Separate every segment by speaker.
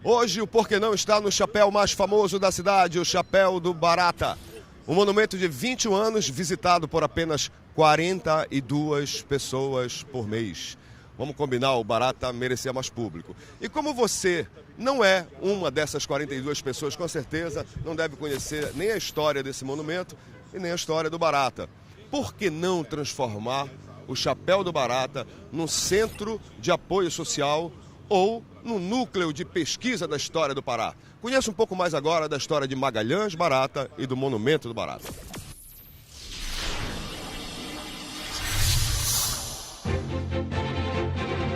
Speaker 1: Hoje o Por que Não está no chapéu mais famoso da cidade, o Chapéu do Barata. Um monumento de 21 anos visitado por apenas 42 pessoas por mês. Vamos combinar, o Barata merecia mais público. E como você não é uma dessas 42 pessoas, com certeza não deve conhecer nem a história desse monumento e nem a história do Barata. Por que não transformar o Chapéu do Barata num centro de apoio social ou no núcleo de pesquisa da história do Pará? Conheça um pouco mais agora da história de Magalhães Barata e do Monumento do Barata.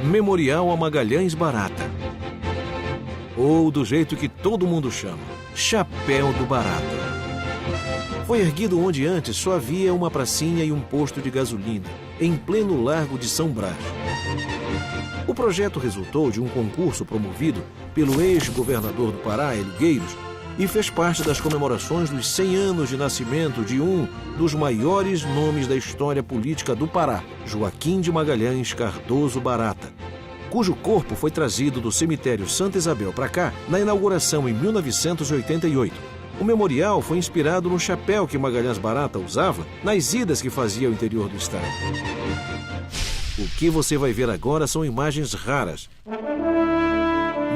Speaker 2: Memorial a Magalhães Barata, ou do jeito que todo mundo chama, Chapéu do Barata. Foi erguido onde antes só havia uma pracinha e um posto de gasolina, em pleno Largo de São Brás. O projeto resultou de um concurso promovido pelo ex-governador do Pará, Eligueiros, e fez parte das comemorações dos 100 anos de nascimento de um dos maiores nomes da história política do Pará, Joaquim de Magalhães Cardoso Barata, cujo corpo foi trazido do cemitério Santa Isabel para cá na inauguração em 1988. O memorial foi inspirado no chapéu que Magalhães Barata usava nas idas que fazia ao interior do estado. O que você vai ver agora são imagens raras.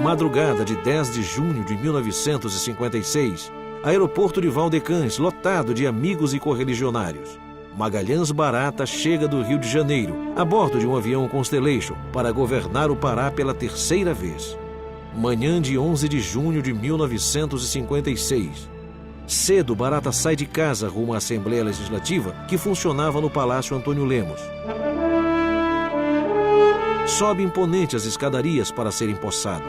Speaker 2: Madrugada de 10 de junho de 1956, aeroporto de Valdecães, lotado de amigos e correligionários. Magalhães Barata chega do Rio de Janeiro, a bordo de um avião Constellation, para governar o Pará pela terceira vez. Manhã de 11 de junho de 1956. Cedo, Barata sai de casa rumo à Assembleia Legislativa, que funcionava no Palácio Antônio Lemos. Sobe imponente as escadarias para ser empossado.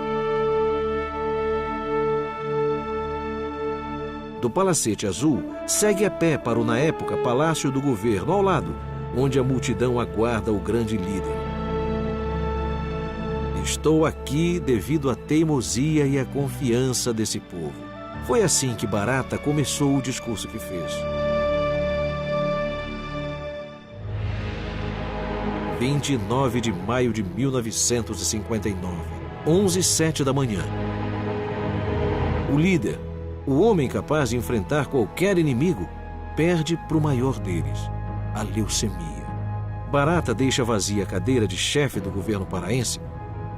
Speaker 2: Do Palacete Azul, segue a pé para o, na época, Palácio do Governo, ao lado, onde a multidão aguarda o grande líder. Estou aqui devido à teimosia e à confiança desse povo. Foi assim que Barata começou o discurso que fez. 29 de maio de 1959, 11h07 da manhã. O líder, o homem capaz de enfrentar qualquer inimigo, perde para o maior deles, a leucemia. Barata deixa vazia a cadeira de chefe do governo paraense,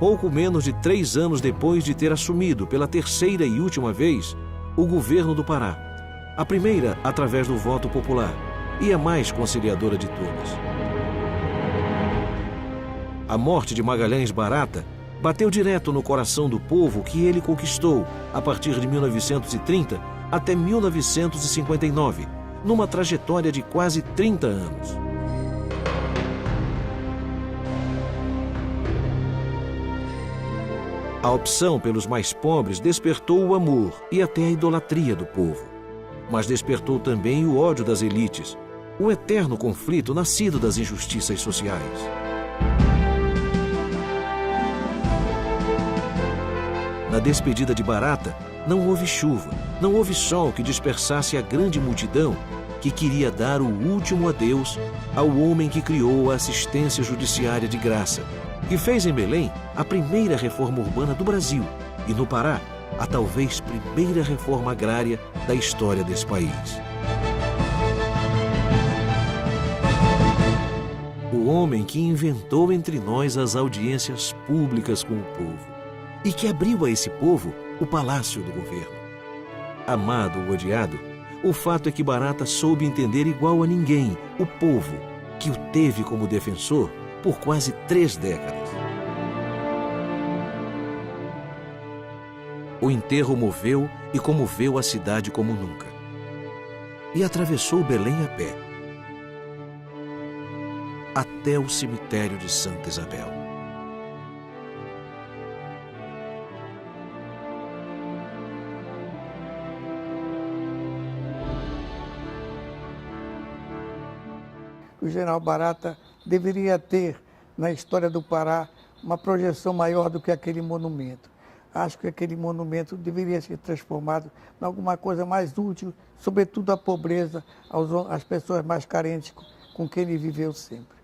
Speaker 2: pouco menos de 3 anos depois de ter assumido pela terceira e última vez o governo do Pará. A primeira através do voto popular e a mais conciliadora de todas. A morte de Magalhães Barata bateu direto no coração do povo que ele conquistou a partir de 1930 até 1959, numa trajetória de quase 30 anos. A opção pelos mais pobres despertou o amor e até a idolatria do povo. Mas despertou também o ódio das elites, o eterno conflito nascido das injustiças sociais. Na despedida de Barata, não houve chuva, não houve sol que dispersasse a grande multidão que queria dar o último adeus ao homem que criou a assistência judiciária de graça, que fez em Belém a primeira reforma urbana do Brasil e no Pará a talvez primeira reforma agrária da história desse país. O homem que inventou entre nós as audiências públicas com o povo e que abriu a esse povo o Palácio do Governo. Amado ou odiado, o fato é que Barata soube entender igual a ninguém o povo que o teve como defensor por quase 3 décadas. O enterro moveu e comoveu a cidade como nunca. E atravessou Belém a pé, até o cemitério de Santa Isabel.
Speaker 3: O general Barata deveria ter, na história do Pará, uma projeção maior do que aquele monumento. Acho que aquele monumento deveria ser transformado em alguma coisa mais útil, sobretudo à pobreza, às pessoas mais carentes com quem ele viveu sempre.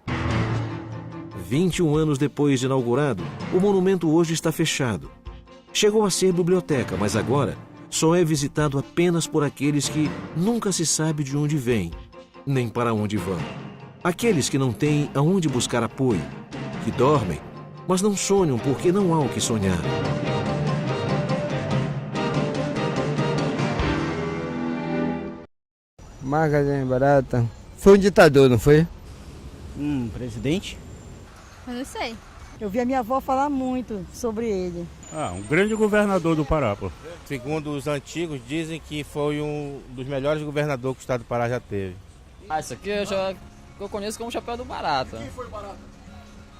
Speaker 2: 21 anos depois de inaugurado, o monumento hoje está fechado. Chegou a ser biblioteca, mas agora só é visitado apenas por aqueles que nunca se sabe de onde vêm, nem para onde vão. Aqueles que não têm aonde buscar apoio, que dormem, mas não sonham porque não há o que sonhar.
Speaker 4: Magalhães Barata foi um ditador, não foi?
Speaker 5: Presidente?
Speaker 6: Eu não sei.
Speaker 7: Eu vi a minha avó falar muito sobre ele.
Speaker 5: Um grande governador do Pará, pô.
Speaker 8: Segundo os antigos, dizem que foi um dos melhores governadores que o estado do Pará já teve.
Speaker 9: Isso aqui eu conheço como Chapéu do Barata.
Speaker 1: Quem foi Barata?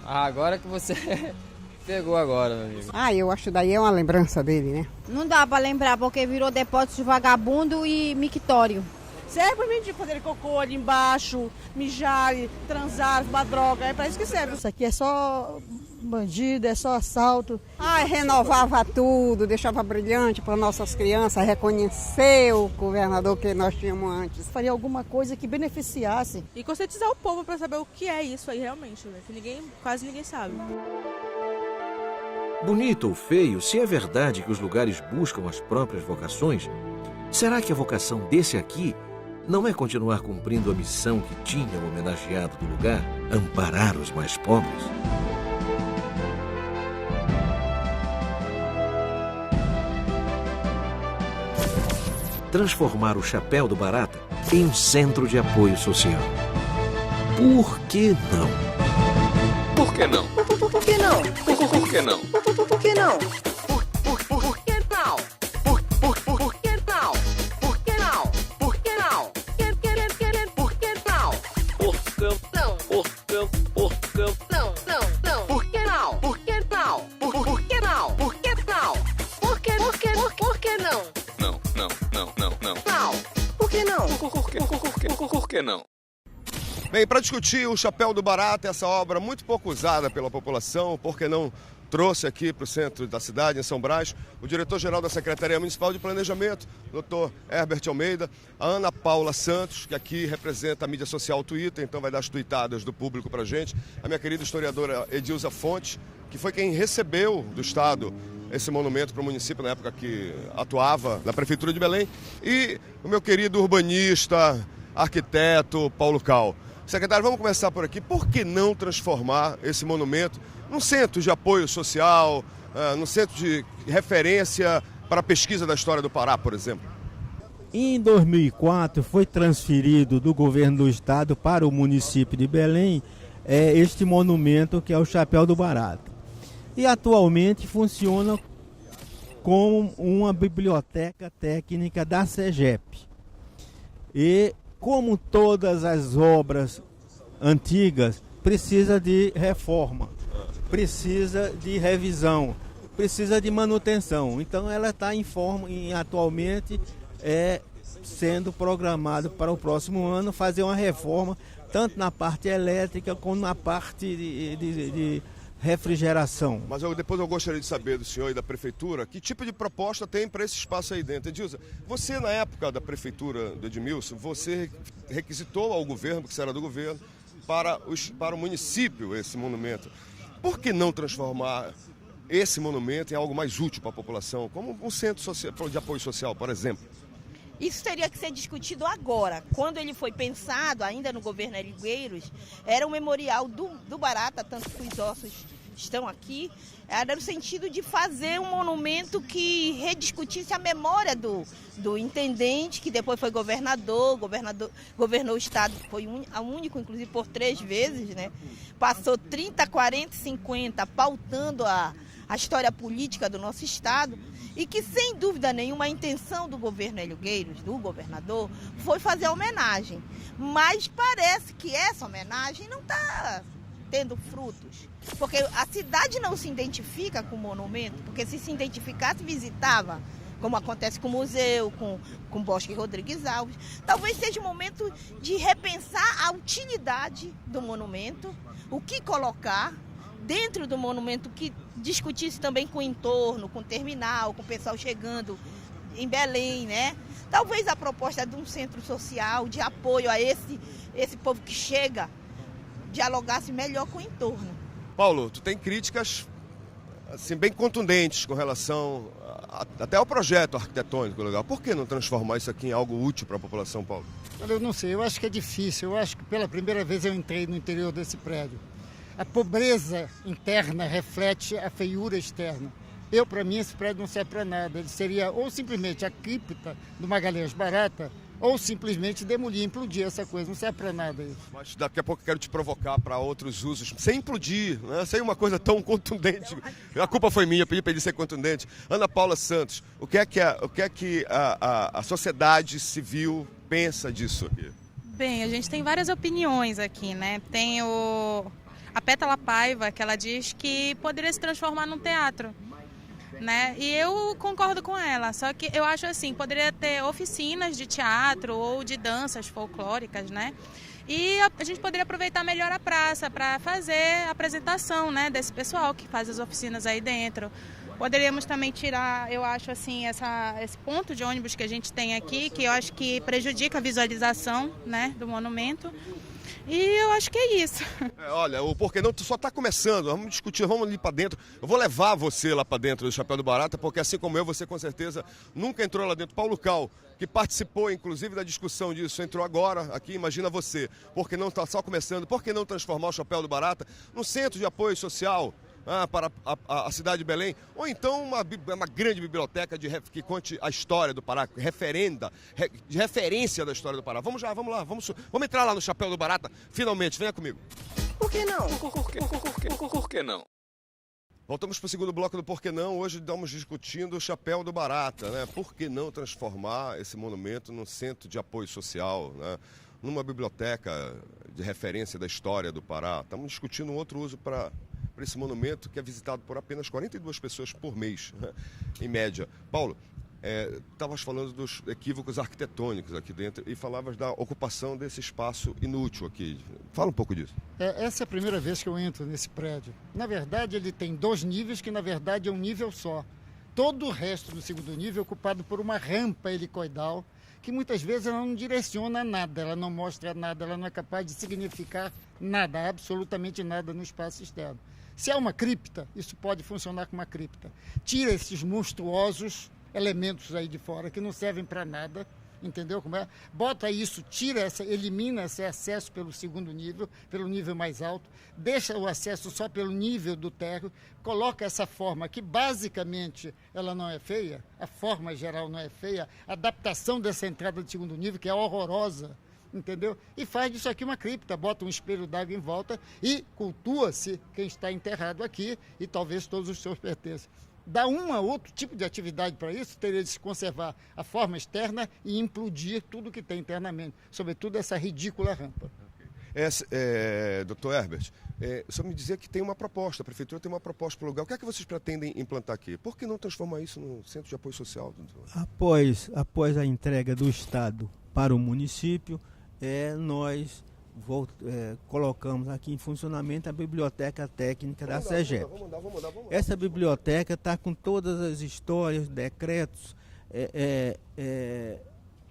Speaker 9: Agora que você pegou agora, meu amigo.
Speaker 7: Eu acho que daí é uma lembrança dele, né?
Speaker 6: Não dá pra lembrar, porque virou depósito de vagabundo e mictório.
Speaker 7: Serve pra mim de fazer cocô ali embaixo, mijar, transar, uma droga, é pra isso que serve. Isso aqui é só bandido, é só assalto. Renovava tudo, deixava brilhante para nossas crianças reconhecer o governador que nós tínhamos antes. Faria alguma coisa que beneficiasse.
Speaker 10: E conscientizar o povo para saber o que é isso aí realmente, né? Que quase ninguém sabe.
Speaker 2: Bonito ou feio, se é verdade que os lugares buscam as próprias vocações, será que a vocação desse aqui não é continuar cumprindo a missão que tinha o homenageado do lugar, amparar os mais pobres? Transformar o Chapéu do Barata em um centro de apoio social. Por que não?
Speaker 11: Por que não?
Speaker 6: Por que não?
Speaker 11: Por que não?
Speaker 6: Por que não?
Speaker 11: Por que não? Por que não? Por que não? Por que não? Por que não? Por que não? Por que não? Por que não? Por que não? Por que não? Por que não? Por que não? Não.
Speaker 6: Por que não?
Speaker 11: Por que não?
Speaker 1: Bem, para discutir o Chapéu do Barata, essa obra muito pouco usada pela população, porque não trouxe aqui para o centro da cidade, em São Brás, o diretor-geral da Secretaria Municipal de Planejamento, Dr. Herbert Almeida, a Ana Paula Santos, que aqui representa a mídia social Twitter, então vai dar as tuitadas do público para a gente, a minha querida historiadora Edilza Fontes, que foi quem recebeu do Estado esse monumento para o município na época que atuava na Prefeitura de Belém, e o meu querido urbanista, arquiteto Paulo Cal. Secretário, vamos começar por aqui. Por que não transformar esse monumento num centro de apoio social, num centro de referência para a pesquisa da história do Pará, por exemplo?
Speaker 12: Em 2004 foi transferido do governo do estado para o município de Belém este monumento que é o Chapéu do Barata. E atualmente funciona como uma biblioteca técnica da SEGEP. E como todas as obras antigas, precisa de reforma, precisa de revisão, precisa de manutenção. Então ela está atualmente sendo programado para o próximo ano fazer uma reforma, tanto na parte elétrica como na parte de refrigeração.
Speaker 1: Mas depois eu gostaria de saber do senhor e da prefeitura que tipo de proposta tem para esse espaço aí dentro. Edilza, você na época da prefeitura do Edmilson, você requisitou ao governo, porque você era do governo, para o município esse monumento. Por que não transformar esse monumento em algo mais útil para a população, como um centro de apoio social, por exemplo?
Speaker 13: Isso teria que ser discutido agora. Quando ele foi pensado, ainda no governo Eligueiros, era um memorial do Barata, tanto que os ossos estão aqui, era no sentido de fazer um monumento que rediscutisse a memória do intendente, que depois foi governou o estado, foi único, inclusive por 3 vezes, né? Passou 30, 40, 50, pautando a história política do nosso estado, e que, sem dúvida nenhuma, a intenção do governo Eligueiros, do governador, foi fazer a homenagem. Mas parece que essa homenagem não está tendo frutos. Porque a cidade não se identifica com o monumento, porque se identificasse, visitava, como acontece com o museu, com o Bosque Rodrigues Alves. Talvez seja o momento de repensar a utilidade do monumento, o que colocar dentro do monumento, que discutisse também com o entorno, com o terminal, com o pessoal chegando em Belém, né? Talvez a proposta de um centro social, de apoio a esse povo que chega, dialogasse melhor com o entorno.
Speaker 1: Paulo, tu tem críticas assim, bem contundentes com relação até ao projeto arquitetônico legal. Por que não transformar isso aqui em algo útil para a população, Paulo?
Speaker 14: Olha, eu não sei, eu acho que é difícil. Eu acho que pela primeira vez eu entrei no interior desse prédio. A pobreza interna reflete a feiura externa. Para mim, esse prédio não serve para nada. Ele seria ou simplesmente a cripta do Magalhães Barata, ou simplesmente demolir, implodir essa coisa. Não serve para nada isso.
Speaker 1: Mas daqui a pouco eu quero te provocar para outros usos, sem implodir, né? Sem uma coisa tão contundente. A culpa foi minha, pedi para ele ser contundente. Ana Paula Santos, o que é que a sociedade civil pensa disso aqui?
Speaker 10: Bem, a gente tem várias opiniões aqui, né? Tem a Pétala Paiva, que ela diz que poderia se transformar num teatro. Né? E eu concordo com ela, só que eu acho assim, poderia ter oficinas de teatro ou de danças folclóricas, né? E a gente poderia aproveitar melhor a praça para fazer a apresentação, né, desse pessoal que faz as oficinas aí dentro. Poderíamos também tirar, eu acho assim, esse ponto de ônibus que a gente tem aqui, que eu acho que prejudica a visualização, né, do monumento. E eu acho que é isso.
Speaker 1: Olha, o Por Que Não só está começando, vamos discutir, vamos ali para dentro. Eu vou levar você lá para dentro do Chapéu do Barata, porque assim como eu, você com certeza nunca entrou lá dentro. Paulo Cal, que participou inclusive da discussão disso, entrou agora aqui, imagina você. Por que não está só começando? Por que não transformar o Chapéu do Barata num centro de apoio social? Para a cidade de Belém, ou então uma grande biblioteca que conte a história do Pará, de referência da história do Pará. Vamos lá, vamos entrar lá no Chapéu do Barata, finalmente, venha comigo.
Speaker 11: Por que não? Por que não?
Speaker 1: Voltamos para o segundo bloco do Por que Não. Hoje estamos discutindo o Chapéu do Barata, né? Por que não transformar esse monumento num centro de apoio social, né? Numa biblioteca de referência da história do Pará. Estamos discutindo um outro uso para esse monumento que é visitado por apenas 42 pessoas por mês, né? Em média. Paulo, estavas falando dos equívocos arquitetônicos aqui dentro e falavas da ocupação desse espaço inútil aqui. Fala um pouco disso.
Speaker 14: Essa é a primeira vez que eu entro nesse prédio. Na verdade, ele tem 2 níveis, que na verdade é um nível só. Todo o resto do segundo nível é ocupado por uma rampa helicoidal, que muitas vezes ela não direciona nada, ela não mostra nada, ela não é capaz de significar nada, absolutamente nada no espaço externo. Se é uma cripta, isso pode funcionar como uma cripta. Tira esses monstruosos elementos aí de fora que não servem para nada, entendeu como é? Bota isso, elimina esse acesso pelo segundo nível, pelo nível mais alto, deixa o acesso só pelo nível do térreo, coloca essa forma que basicamente ela não é feia, a forma geral não é feia, a adaptação dessa entrada de segundo nível que é horrorosa, entendeu? E faz disso aqui uma cripta, bota um espelho d'água em volta e cultua-se quem está enterrado aqui e talvez todos os seus pertences. Dá outro tipo de atividade para isso, teria de se conservar a forma externa e implodir tudo que tem internamente, sobretudo essa ridícula rampa.
Speaker 1: Dr. Herbert, só me dizer que tem uma proposta, a prefeitura tem uma proposta para o lugar. O que é que vocês pretendem implantar aqui? Por que não transformar isso num centro de apoio social?
Speaker 12: Após a entrega do Estado para o município, nós colocamos aqui em funcionamento a biblioteca técnica da SEGEP. Essa biblioteca está com todas as histórias, decretos,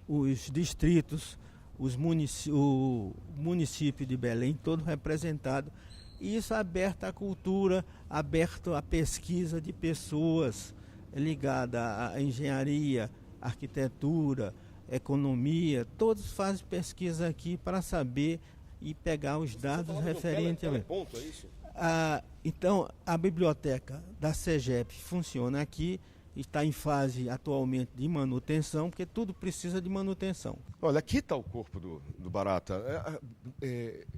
Speaker 12: os distritos, o município de Belém, todo representado. E isso aberto à cultura, aberto à pesquisa de pessoas ligadas à engenharia, arquitetura, economia, todos fazem pesquisa aqui para saber e pegar os dados referentes.
Speaker 1: Ponto, é isso?
Speaker 12: Então, a biblioteca da SEGEP funciona aqui, está em fase atualmente de manutenção, porque tudo precisa de manutenção.
Speaker 1: Olha, aqui está o corpo do Barata.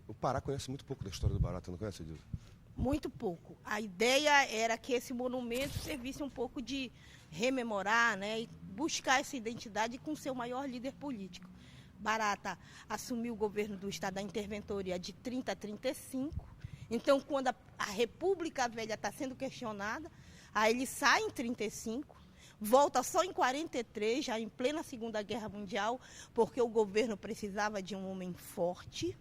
Speaker 1: O Pará conhece muito pouco da história do Barata, não conhece, Edilson?
Speaker 13: Muito pouco. A ideia era que esse monumento servisse um pouco de rememorar, né, e buscar essa identidade com seu maior líder político. Barata assumiu o governo do Estado da Interventoria de 30 a 35. Então, quando a República Velha está sendo questionada, aí ele sai em 35, volta só em 43, já em plena Segunda Guerra Mundial, porque o governo precisava de um homem forte,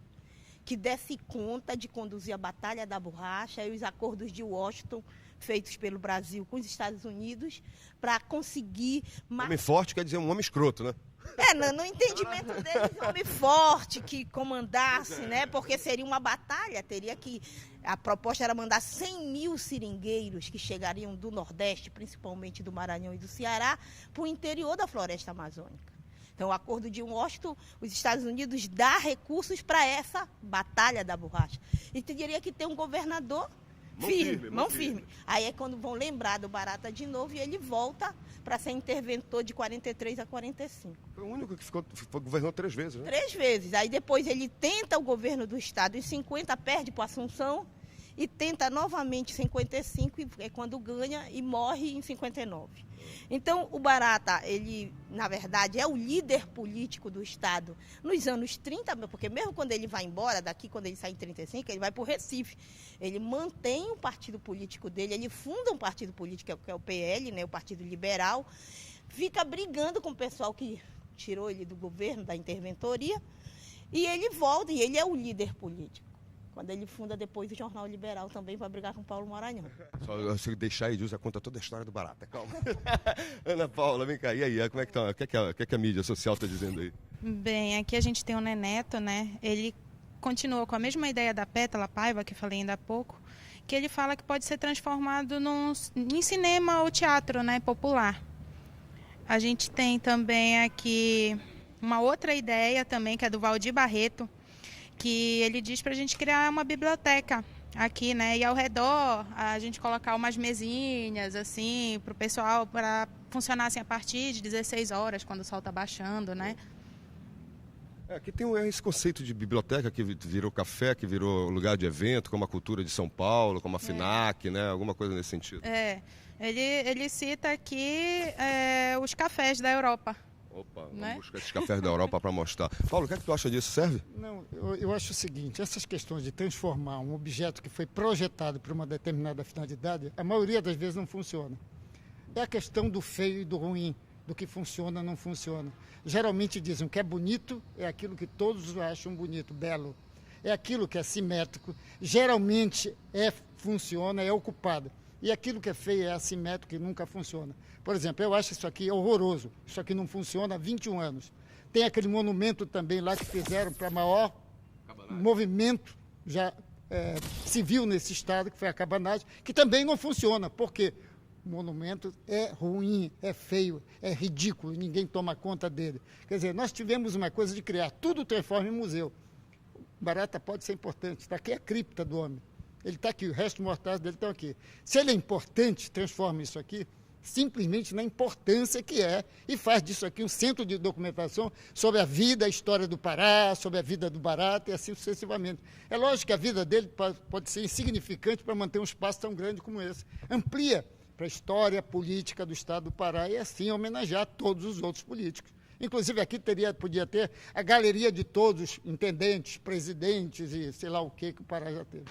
Speaker 13: que desse conta de conduzir a Batalha da Borracha e os acordos de Washington, feitos pelo Brasil com os Estados Unidos, para conseguir...
Speaker 1: Homem forte quer dizer um homem escroto, né?
Speaker 13: No entendimento deles, um homem forte que comandasse, né? Porque seria uma batalha, teria que A proposta era mandar 100 mil seringueiros que chegariam do Nordeste, principalmente do Maranhão e do Ceará, para o interior da floresta amazônica. Então, o acordo de Washington, os Estados Unidos dá recursos para essa batalha da borracha. E teria que ter um governador mão firme. Aí é quando vão lembrar do Barata de novo e ele volta para ser interventor de 43 a 45.
Speaker 1: Foi o único que governou 3 vezes, né?
Speaker 13: 3 vezes. Aí depois ele tenta o governo do Estado em 50, perde para Assunção e tenta novamente em 55, e é quando ganha e morre em 59. Então, o Barata, ele, na verdade, é o líder político do Estado nos anos 30, porque mesmo quando ele vai embora, daqui quando ele sai em 35, ele vai para o Recife. Ele mantém o partido político dele, ele funda um partido político, que é o PL, né, o Partido Liberal, fica brigando com o pessoal que tirou ele do governo, da interventoria, e ele volta, e ele é o líder político. Quando ele funda depois o Jornal Liberal também para brigar com Paulo Maranhão.
Speaker 1: Só se deixar aí, Dilza conta toda a história do Barata, calma. Ana Paula, vem cá, e aí, como é que tá? O que a mídia social está dizendo aí?
Speaker 10: Bem, aqui a gente tem o Neneto, né? Ele continua com a mesma ideia da Pétala Paiva, que falei ainda há pouco, que ele fala que pode ser transformado em cinema ou teatro, né, popular. A gente tem também aqui uma outra ideia também, que é do Valdir Barreto, que ele diz para a gente criar uma biblioteca aqui, né? E ao redor a gente colocar umas mesinhas, assim, para o pessoal, para funcionar assim, a partir de 16 horas, quando o sol está baixando, né?
Speaker 1: Aqui tem esse conceito de biblioteca que virou café, que virou lugar de evento, como a Cultura de São Paulo, como a FINAC, né? Alguma coisa nesse sentido.
Speaker 10: Ele cita aqui os cafés da Europa.
Speaker 1: Opa, vamos buscar esses cafés da Europa para mostrar. Paulo, o que é que tu acha disso? Serve?
Speaker 14: Não, eu acho o seguinte, essas questões de transformar um objeto que foi projetado para uma determinada finalidade, a maioria das vezes não funciona. É a questão do feio e do ruim, do que funciona ou não funciona. Geralmente dizem que é bonito, é aquilo que todos acham bonito, belo. É aquilo que é simétrico, geralmente funciona, é ocupado. E aquilo que é feio é assimétrico e nunca funciona. Por exemplo, eu acho isso aqui horroroso. Isso aqui não funciona há 21 anos. Tem aquele monumento também lá que fizeram para maior movimento já civil nesse estado, que foi a cabanagem, que também não funciona. Por quê? O monumento é ruim, é feio, é ridículo, ninguém toma conta dele. Quer dizer, nós tivemos uma coisa de criar tudo transforma em museu. Barata pode ser importante. Está aqui a cripta do homem. Ele está aqui, o resto mortais dele estão aqui. Se ele é importante, transforma isso aqui simplesmente na importância que é e faz disso aqui um centro de documentação sobre a vida, a história do Pará, sobre a vida do Barata e assim sucessivamente. É lógico que a vida dele pode ser insignificante para manter um espaço tão grande como esse. Amplia para a história política do Estado do Pará e assim homenagear todos os outros políticos. Inclusive aqui podia ter a galeria de todos os intendentes, presidentes e sei lá o que o Pará já teve.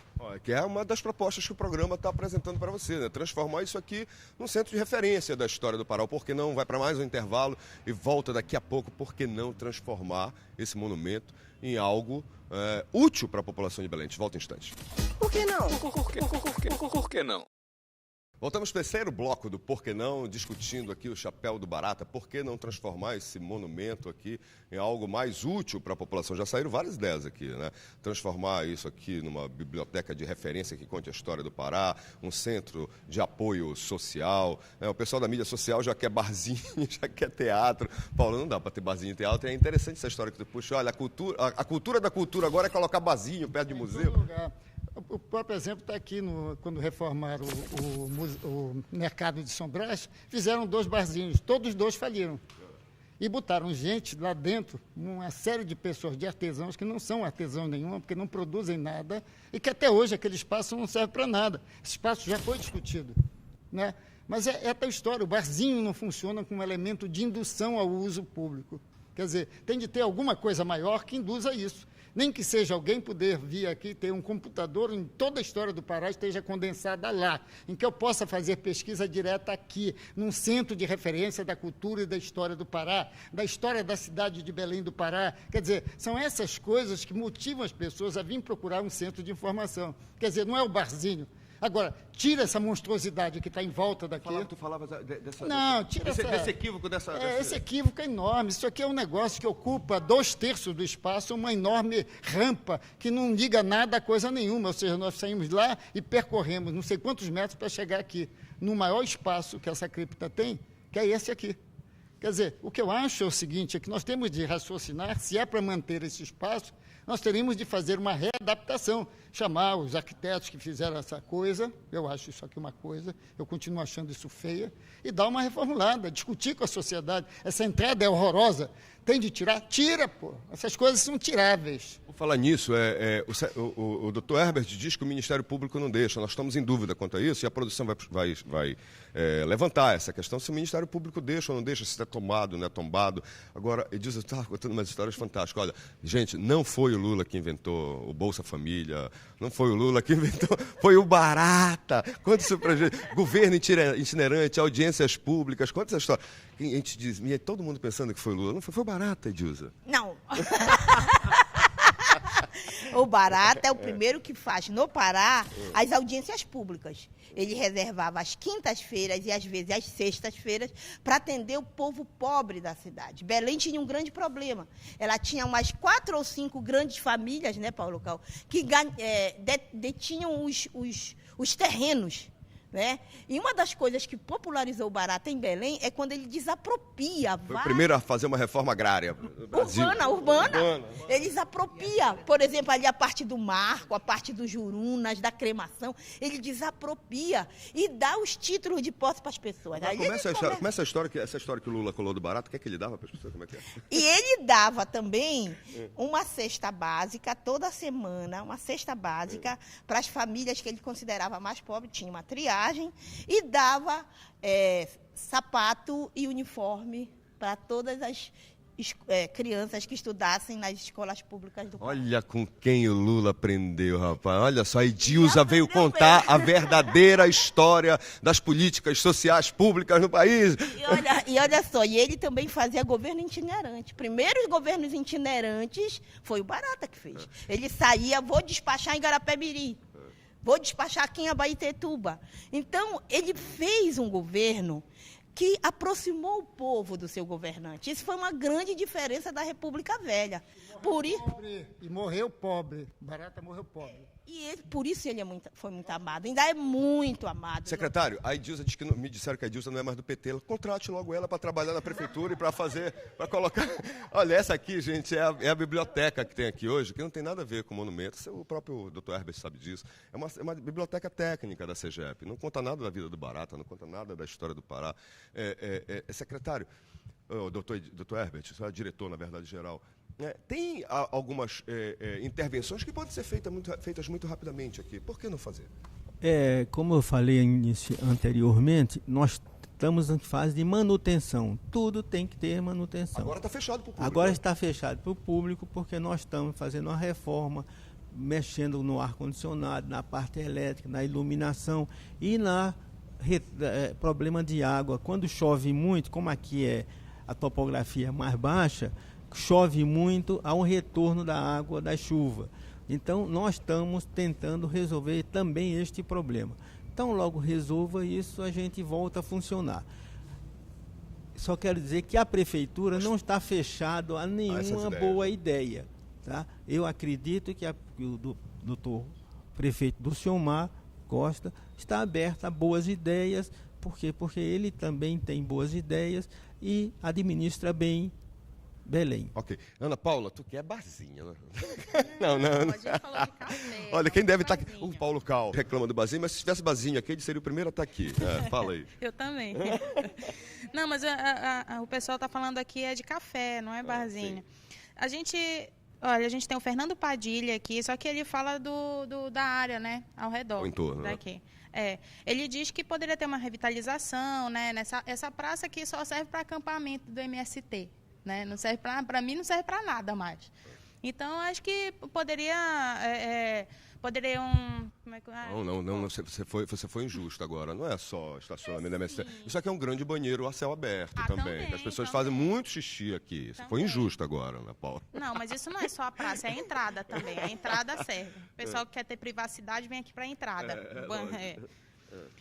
Speaker 1: Que é uma das propostas que o programa está apresentando para você, né? Transformar isso aqui num centro de referência da história do Pará. Por que não? Vai para mais um intervalo e volta daqui a pouco. Por que não transformar esse monumento em algo útil para a população de Belém? A gente volta em instantes.
Speaker 11: Por que não? Por que não?
Speaker 1: Voltamos para o terceiro bloco do Por que Não, discutindo aqui o chapéu do Barata. Por que não transformar esse monumento aqui em algo mais útil para a população? Já saíram várias ideias aqui, né? Transformar isso aqui numa biblioteca de referência que conte a história do Pará, um centro de apoio social. Né? O pessoal da mídia social já quer barzinho, já quer teatro. Paulo, não dá para ter barzinho e teatro. É interessante essa história que tu puxa. Olha, a cultura da cultura agora é colocar barzinho perto de museu.
Speaker 14: O próprio exemplo está aqui, quando reformaram o mercado de São Brás, fizeram 2 barzinhos, todos os 2 faliram. E botaram gente lá dentro, uma série de pessoas, de artesãos, que não são artesãos nenhum, porque não produzem nada, e que até hoje aquele espaço não serve para nada. Esse espaço já foi discutido, né? Mas é a história, o barzinho não funciona como elemento de indução ao uso público. Quer dizer, tem de ter alguma coisa maior que induza isso. Nem que seja alguém poder vir aqui e ter um computador em toda a história do Pará esteja condensada lá, em que eu possa fazer pesquisa direta aqui, num centro de referência da cultura e da história do Pará, da história da cidade de Belém do Pará. Quer dizer, são essas coisas que motivam as pessoas a vir procurar um centro de informação. Quer dizer, não é o barzinho. Agora, tira essa monstruosidade que está em volta daqui.
Speaker 1: Tu falavas dessa...
Speaker 14: Não, tira
Speaker 1: desse equívoco dessa...
Speaker 14: Esse equívoco é enorme. Isso aqui é um negócio que ocupa 2/3 do espaço, uma enorme rampa que não liga nada a coisa nenhuma. Ou seja, nós saímos lá e percorremos não sei quantos metros para chegar aqui, no maior espaço que essa cripta tem, que é esse aqui. Quer dizer, o que eu acho é o seguinte, é que nós temos de raciocinar, se é para manter esse espaço, nós teríamos de fazer uma readaptação, chamar os arquitetos que fizeram essa coisa, eu acho isso aqui uma coisa, eu continuo achando isso feia, e dar uma reformulada, discutir com a sociedade. Essa entrada é horrorosa, tem de tirar? Tira, pô. Essas coisas são tiráveis.
Speaker 1: Por falar nisso, o doutor Herbert diz que o Ministério Público não deixa. Nós estamos em dúvida quanto a isso e a produção vai levantar essa questão, se o Ministério Público deixa ou não deixa, se é tomado, não é tombado. Agora, ele diz, eu estava contando umas histórias fantásticas. Olha, gente, não foi o Lula que inventou o Bolsa Família, não foi o Lula que inventou, foi o Barata. Conta isso pra gente. Governo itinerante, audiências públicas, conta essa história. A gente diz, e todo mundo pensando que foi o Lula. Não foi o Barata, Edilza.
Speaker 13: Não. O Barata é o primeiro que faz no Pará as audiências públicas. Ele reservava as quintas-feiras e às vezes as sextas-feiras para atender o povo pobre da cidade. Belém tinha um grande problema. Ela tinha umas 4 ou 5 grandes famílias, né, Paulo Cal, que detinham os terrenos. Né? E uma das coisas que popularizou o Barata em Belém é quando ele desapropria.
Speaker 1: Foi o primeiro a fazer uma reforma agrária.
Speaker 13: Urbana. Ele desapropria. Por exemplo, ali a parte do marco, a parte dos jurunas, da cremação, ele desapropria e dá os títulos de posse para as pessoas.
Speaker 1: Começa essa história que o Lula colou do Barata, o que é que ele dava para as pessoas? Como é que é?
Speaker 13: E ele dava também uma cesta básica toda semana, uma cesta básica para as famílias que ele considerava mais pobres, tinha uma triagem, e dava sapato e uniforme para todas as crianças que estudassem nas escolas públicas do país.
Speaker 1: Olha com quem o Lula aprendeu, rapaz. Olha só, a Edilza veio contar a verdadeira história das políticas sociais públicas no país.
Speaker 13: E olha só, e ele também fazia governo itinerante. Primeiros governos itinerantes foi o Barata que fez. Ele saía, vou despachar em Garapé-Miri. Vou despachar aqui em Abaetetuba. Então, ele fez um governo que aproximou o povo do seu governante. Isso foi uma grande diferença da República Velha.
Speaker 14: E morreu pobre. Barata morreu pobre.
Speaker 13: E por isso ele foi muito amado. Ainda é muito amado.
Speaker 1: Secretário, a Edilza diz que me disseram que a Edilza não é mais do PT. Contrate logo ela para trabalhar na prefeitura e para colocar... Olha, essa aqui, gente, é a biblioteca que tem aqui hoje, que não tem nada a ver com o monumento. O próprio doutor Herbert sabe disso. É uma biblioteca técnica da CEGEP. Não conta nada da vida do Barata, não conta nada da história do Pará. Secretário, doutor Herbert, você é diretor, na verdade, geral. Tem algumas intervenções que podem ser feitas muito rapidamente aqui. Por que não fazer?
Speaker 12: Como eu falei anteriormente, nós estamos em fase de manutenção. Tudo tem que ter manutenção.
Speaker 1: Agora está fechado para o público.
Speaker 12: Agora está fechado para o público porque nós estamos fazendo uma reforma, mexendo no ar-condicionado, na parte elétrica, na iluminação e na problema de água. Quando chove muito, como aqui a topografia é mais baixa, chove muito, há um retorno da água da chuva. Então, nós estamos tentando resolver também este problema. Então, logo resolva isso, a gente volta a funcionar. Só quero dizer que a prefeitura não está fechada a nenhuma boa ideia. Tá? Eu acredito que o doutor prefeito do Ciomar Costa está aberto a boas ideias. Por quê? Porque ele também tem boas ideias e administra bem Belém.
Speaker 1: Ok. Ana Paula, tu quer barzinho, né? Não.
Speaker 10: A gente falou de café.
Speaker 1: Olha, quem deve estar aqui... O Paulo Cal reclama do barzinho, mas se tivesse barzinho aqui, ele seria o primeiro a estar aqui. Fala aí.
Speaker 10: Eu também. Não, mas o pessoal está falando aqui de café, não é barzinho. A gente tem o Fernando Padilha aqui, só que ele fala da área, né? Ao redor.
Speaker 1: O entorno,
Speaker 10: daqui. Ele diz que poderia ter uma revitalização, né? Essa praça aqui só serve para acampamento do MST. Né? Não serve para mim, não serve para nada mais. Então, acho que poderia poderiam... Como é que...
Speaker 1: Não, você foi injusto agora. Não é só estacionamento da MST. Isso aqui é um grande banheiro a céu aberto também. Que as pessoas fazem muito xixi aqui. Você foi injusto agora, Ana Paula.
Speaker 10: Não, mas isso não é só a praça, é a entrada também. A entrada serve. O pessoal que quer ter privacidade vem aqui para a entrada.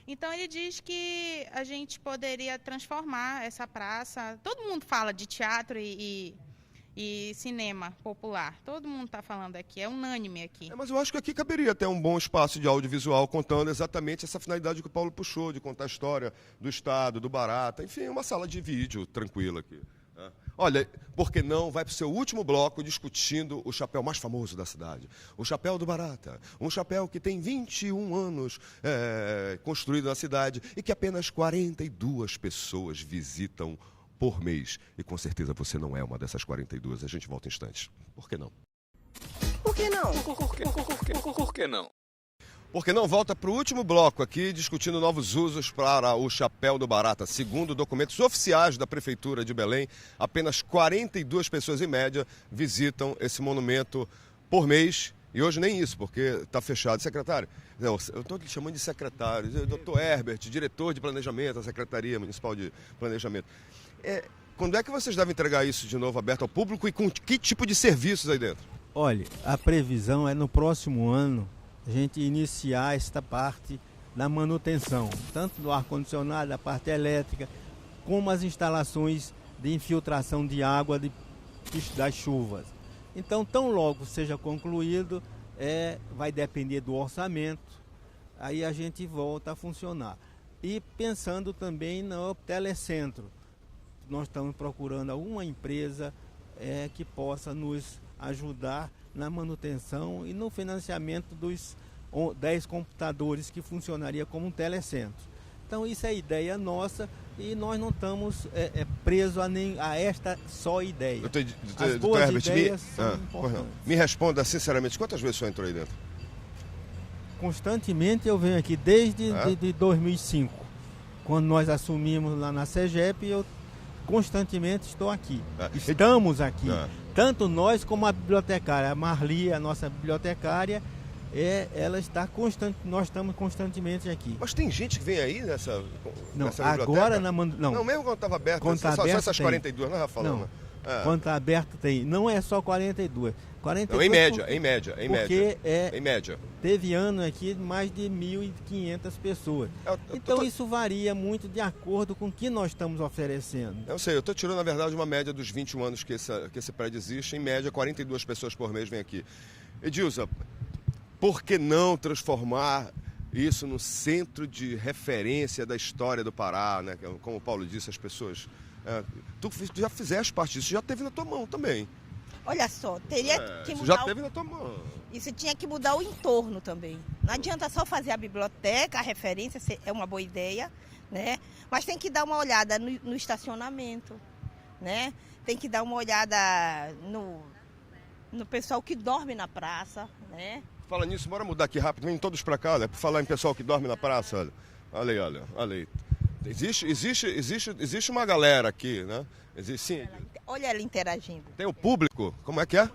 Speaker 10: Então ele diz que a gente poderia transformar essa praça. Todo mundo fala de teatro e cinema popular. Todo mundo está falando aqui, é unânime aqui.
Speaker 1: Mas eu acho que aqui caberia até um bom espaço de audiovisual contando exatamente essa finalidade que o Paulo puxou, de contar a história do Estado, do Barata, enfim, uma sala de vídeo tranquila aqui. Olha, por que não vai para o seu último bloco discutindo o chapéu mais famoso da cidade, o chapéu do Barata, um chapéu que tem 21 anos construído na cidade e que apenas 42 pessoas visitam por mês. E com certeza você não é uma dessas 42. A gente volta em instantes. Por que não?
Speaker 11: Por que não? Por que não?
Speaker 1: Por que não? Volta para o último bloco aqui, discutindo novos usos para o chapéu do Barata. Segundo documentos oficiais da Prefeitura de Belém, apenas 42 pessoas em média visitam esse monumento por mês. E hoje nem isso, porque está fechado. Secretário, não, eu estou chamando de secretário, doutor Herbert, diretor de planejamento da Secretaria Municipal de Planejamento. Quando é que vocês devem entregar isso de novo aberto ao público e com que tipo de serviços aí dentro?
Speaker 12: Olha, a previsão é no próximo ano a gente iniciar esta parte da manutenção, tanto do ar-condicionado, da parte elétrica, como as instalações de infiltração de água das chuvas. Então, tão logo seja concluído, vai depender do orçamento, aí a gente volta a funcionar. E pensando também no telecentro, nós estamos procurando alguma empresa que possa nos ajudar na manutenção e no financiamento dos 10 computadores que funcionaria como um telecentro. Então isso é ideia nossa e nós não estamos presos a esta só ideia. As boas ideias são importantes.
Speaker 1: Me responda sinceramente, quantas vezes o senhor entrou aí dentro?
Speaker 12: Constantemente eu venho aqui desde de 2005, quando nós assumimos lá na CEGEP, eu constantemente estou aqui. Estamos aqui. Tanto nós como a bibliotecária, a Marli, a nossa bibliotecária, ela está nós estamos constantemente aqui.
Speaker 1: Mas tem gente que vem aí nessa
Speaker 12: agora
Speaker 1: biblioteca? Não, mesmo quando estava aberto, só essas 42, não estava falando.
Speaker 12: Quando está aberto tem, não é só 42. 42
Speaker 1: não, em média.
Speaker 12: Porque
Speaker 1: em média.
Speaker 12: Teve ano aqui mais de 1.500 pessoas. Então isso varia muito de acordo com o que nós estamos oferecendo.
Speaker 1: Eu sei, eu estou tirando na verdade uma média dos 21 anos que esse prédio existe. Em média, 42 pessoas por mês vêm aqui. Edilza, por que não transformar isso no centro de referência da história do Pará, né? Como o Paulo disse, as pessoas... tu já fizeste parte disso, já teve na tua mão também.
Speaker 13: Olha só, teria que mudar.
Speaker 1: Já teve na tua mão.
Speaker 13: Isso tinha que mudar o entorno também. Não adianta só fazer a biblioteca, a referência é uma boa ideia, né? Mas tem que dar uma olhada no estacionamento, né? Tem que dar uma olhada no pessoal que dorme na praça, né?
Speaker 1: Fala nisso, bora mudar aqui rápido, vem todos pra cá, né? Por falar em pessoal que dorme na praça, olha aí. Existe uma galera aqui, né? Existe, sim.
Speaker 13: Olha ela interagindo.
Speaker 1: Tem o público? Como é que é?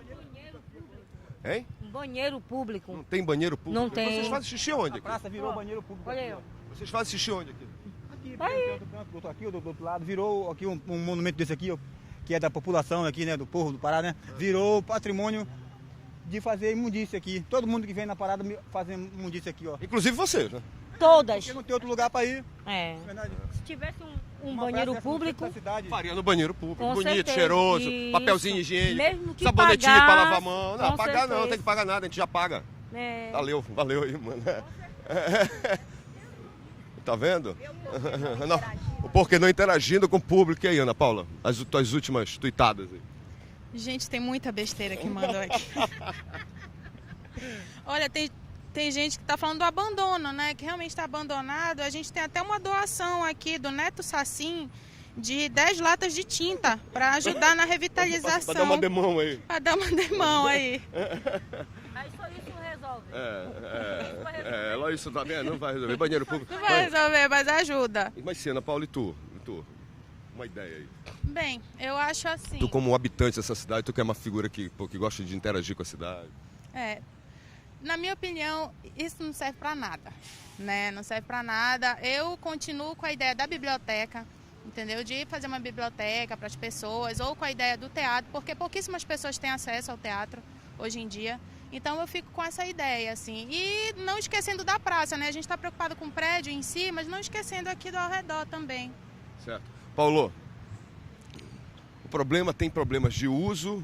Speaker 1: Hein?
Speaker 15: Banheiro público.
Speaker 1: Não tem banheiro público?
Speaker 15: Não tem.
Speaker 1: Vocês fazem xixi onde aqui?
Speaker 5: A praça virou banheiro público.
Speaker 15: Olha aí.
Speaker 1: Vocês fazem xixi onde aqui?
Speaker 5: Aqui, do outro lado, virou aqui um monumento desse aqui, ó, que é da população aqui, né, do povo do Pará, né? Virou patrimônio de fazer imundícia aqui. Todo mundo que vem na parada faz imundícia aqui, ó.
Speaker 1: Inclusive vocês, né?
Speaker 15: Todas.
Speaker 5: Porque não tem outro lugar para ir.
Speaker 15: Se tivesse um banheiro público...
Speaker 1: Faria no banheiro público.
Speaker 15: Com
Speaker 1: bonito,
Speaker 15: certeza.
Speaker 1: cheiroso,
Speaker 15: Isso.
Speaker 1: papelzinho higiênico,
Speaker 15: mesmo que
Speaker 1: sabonetinho
Speaker 15: pagar,
Speaker 1: para lavar a mão. Não, pagar
Speaker 15: certeza.
Speaker 1: não tem que pagar nada, a gente já paga. Valeu aí, mano. Tá vendo? O porquê não interagindo com o público. E aí, Ana Paula? As tuas últimas tuitadas aí.
Speaker 10: Gente, tem muita besteira que mandou aqui. Olha, tem gente que está falando do abandono, né? Que realmente está abandonado. A gente tem até uma doação aqui do Neto Sassim de 10 latas de tinta para ajudar na revitalização.
Speaker 1: Para dar uma demão aí.
Speaker 10: Para dar uma demão aí.
Speaker 15: Aí só isso resolve.
Speaker 1: Isso também não vai resolver. Banheiro público.
Speaker 10: Não vai resolver, mas ajuda.
Speaker 1: Mas sim, Ana Paula, e tu? Uma ideia aí.
Speaker 10: Bem, eu acho assim...
Speaker 1: Tu como habitante dessa cidade, tu que é uma figura que gosta de interagir com a cidade.
Speaker 10: Na minha opinião, isso não serve para nada, né? Não serve para nada. Eu continuo com a ideia da biblioteca, entendeu? De fazer uma biblioteca para as pessoas, ou com a ideia do teatro, porque pouquíssimas pessoas têm acesso ao teatro hoje em dia. Então eu fico com essa ideia, assim. E não esquecendo da praça, né? A gente está preocupado com o prédio em si, mas não esquecendo aqui do ao redor também.
Speaker 1: Certo. Paulo, tem problemas de uso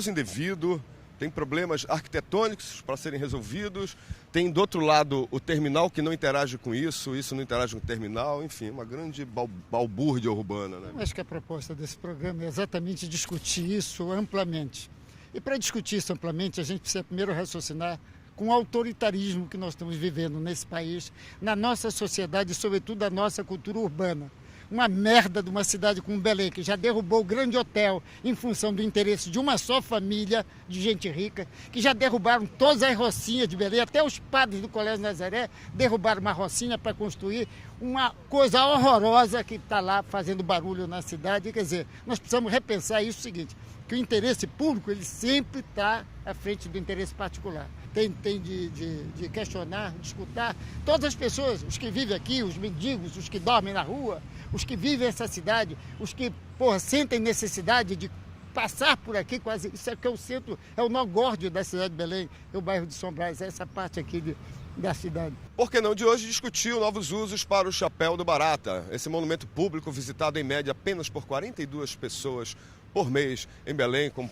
Speaker 1: indevido, tem problemas arquitetônicos para serem resolvidos, tem do outro lado o terminal que não interage com isso não interage com o terminal, enfim, uma grande balbúrdia urbana, né?
Speaker 14: Eu acho que a proposta desse programa é exatamente discutir isso amplamente. E para discutir isso amplamente, a gente precisa primeiro raciocinar com o autoritarismo que nós estamos vivendo nesse país, na nossa sociedade e, sobretudo, na nossa cultura urbana. Uma merda de uma cidade como Belém, que já derrubou o grande hotel em função do interesse de uma só família de gente rica, que já derrubaram todas as rocinhas de Belém, até os padres do Colégio Nazaré derrubaram uma rocinha para construir uma coisa horrorosa que está lá fazendo barulho na cidade. Quer dizer, nós precisamos repensar isso, o seguinte, que o interesse público ele sempre está à frente do interesse particular. Tem de questionar, de escutar todas as pessoas, os que vivem aqui, os mendigos, os que dormem na rua, os que vivem essa cidade, os que sentem necessidade de passar por aqui, quase. Isso é que é o centro, é o nó górdio da cidade de Belém, é o bairro de São Brás, é essa parte aqui da cidade.
Speaker 1: Por que não de hoje discutir novos usos para o Chapéu do Barata, esse monumento público visitado em média apenas por 42 pessoas por mês em Belém, com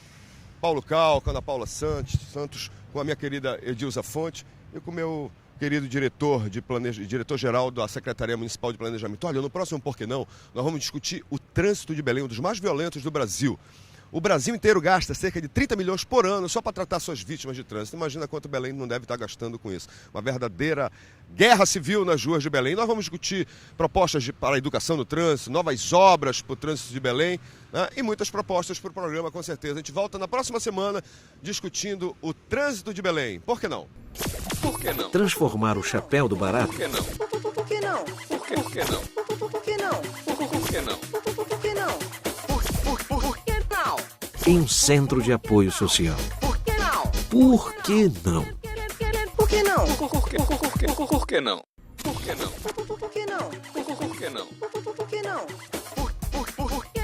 Speaker 1: Paulo Cal, com Ana Paula Santos, com a minha querida Edilza Fonte e com o meu querido diretor-geral da Secretaria Municipal de Planejamento. Olha, no próximo Por que não, nós vamos discutir o trânsito de Belém, um dos mais violentos do Brasil. O Brasil inteiro gasta cerca de 30 milhões por ano só para tratar suas vítimas de trânsito. Imagina quanto Belém não deve estar gastando com isso. Uma verdadeira guerra civil nas ruas de Belém. Nós vamos discutir propostas para a educação no trânsito, novas obras para o trânsito de Belém, né? E muitas propostas para o programa, com certeza. A gente volta na próxima semana discutindo o trânsito de Belém. Por que não?
Speaker 11: Por que não?
Speaker 2: Transformar o Chapéu do Barata.
Speaker 11: Por que não? Por que não? Por que não? Por que não? Por que não? Por que não? Por que não?
Speaker 2: Em um centro de apoio social.
Speaker 11: Por que não?
Speaker 2: Por que não?
Speaker 11: Por que não? Por que não? Por que não? Por que não? Por que não? Por que não? Por que não? Por que não?